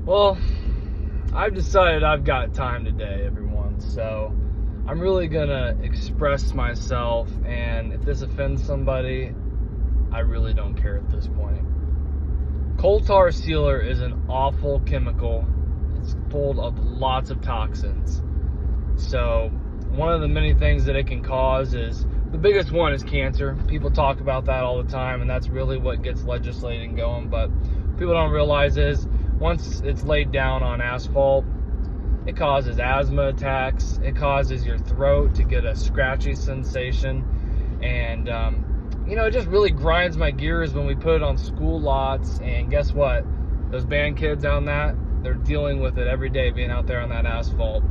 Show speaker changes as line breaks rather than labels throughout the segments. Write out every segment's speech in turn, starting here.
Well, I've decided I've got time today, everyone, so I'm really gonna express myself, and if this offends somebody, I really don't care at this point. Coal tar sealer is an awful chemical. It's full of lots of toxins. So one of the many things that it can cause is, the biggest one is cancer. People talk about that all the time, and that's really what gets legislating going. But what people don't realize is, once it's laid down on asphalt, it causes asthma attacks. It causes your throat to get a scratchy sensation. And, it just really grinds my gears when we put it on school lots. And guess what? Those band kids on that, they're dealing with it every day being out there on that asphalt.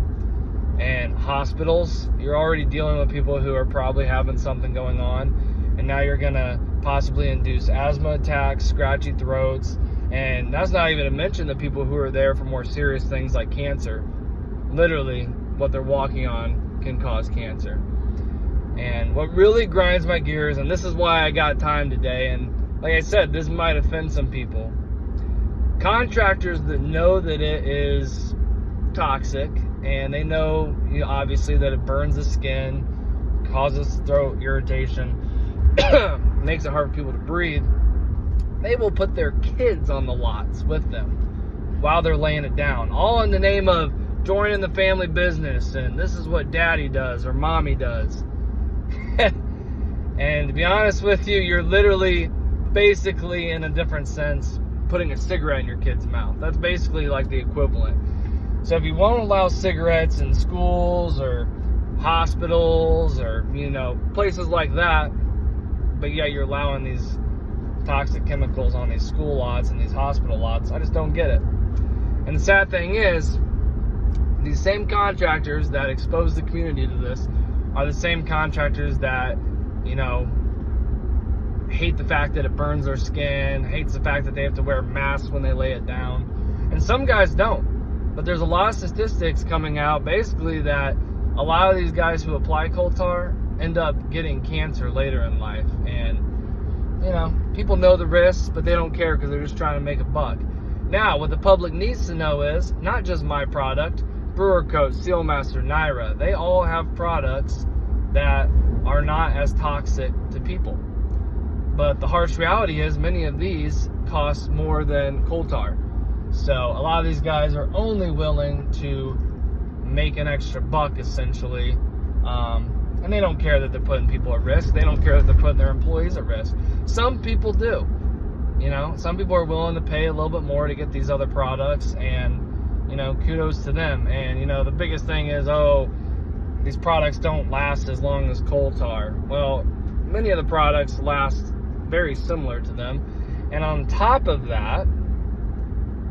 And hospitals, you're already dealing with people who are probably having something going on. And now you're going to possibly induce asthma attacks, scratchy throats. And that's not even to mention the people who are there for more serious things like cancer. Literally, what they're walking on can cause cancer. And what really grinds my gears, and this is why I got time today, and like I said, this might offend some people. Contractors that know that it is toxic, and they know, obviously, that it burns the skin, causes throat irritation, makes it hard for people to breathe, they will put their kids on the lots with them while they're laying it down, all in the name of joining the family business, and this is what daddy does or mommy does. And to be honest with you, you're literally, basically, in a different sense, putting a cigarette in your kid's mouth. That's basically like the equivalent. So if you won't allow cigarettes in schools or hospitals or, places like that, but yet you're allowing these toxic chemicals on these school lots and these hospital lots, I just don't get it. And the sad thing is, these same contractors that expose the community to this are the same contractors that, hate the fact that it burns their skin, hates the fact that they have to wear masks when they lay it down. And some guys don't. But there's a lot of statistics coming out basically that a lot of these guys who apply coal tar end up getting cancer later in life. And, people know the risks, but they don't care because they're just trying to make a buck. Now, what the public needs to know is, not just my product, Brewer Coat, Sealmaster, Naira, they all have products that are not as toxic to people. But the harsh reality is, many of these cost more than coal tar. So a lot of these guys are only willing to make an extra buck, essentially. And they don't care that they're putting people at risk. They don't care that they're putting their employees at risk. Some people do. Some people are willing to pay a little bit more to get these other products, and, kudos to them. And, the biggest thing is, these products don't last as long as coal tar. Well, many of the products last very similar to them. And on top of that,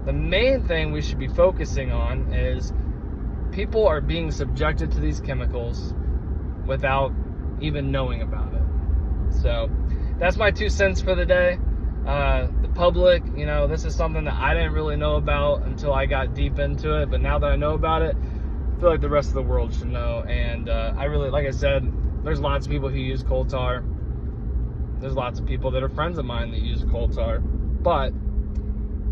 the main thing we should be focusing on is people are being subjected to these chemicals without even knowing about it. So that's my 2 cents for the day. The public, this is something that I didn't really know about until I got deep into it. But now that I know about it, I feel like the rest of the world should know. And I really, like I said, there's lots of people who use coal tar. There's lots of people that are friends of mine that use coal tar. But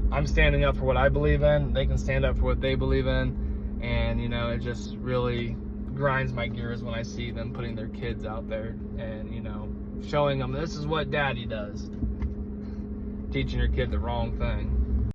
I'm standing up for what I believe in. They can stand up for what they believe in. And, it just really grinds my gears when I see them putting their kids out there and, showing them this is what daddy does. Teaching your kid the wrong thing.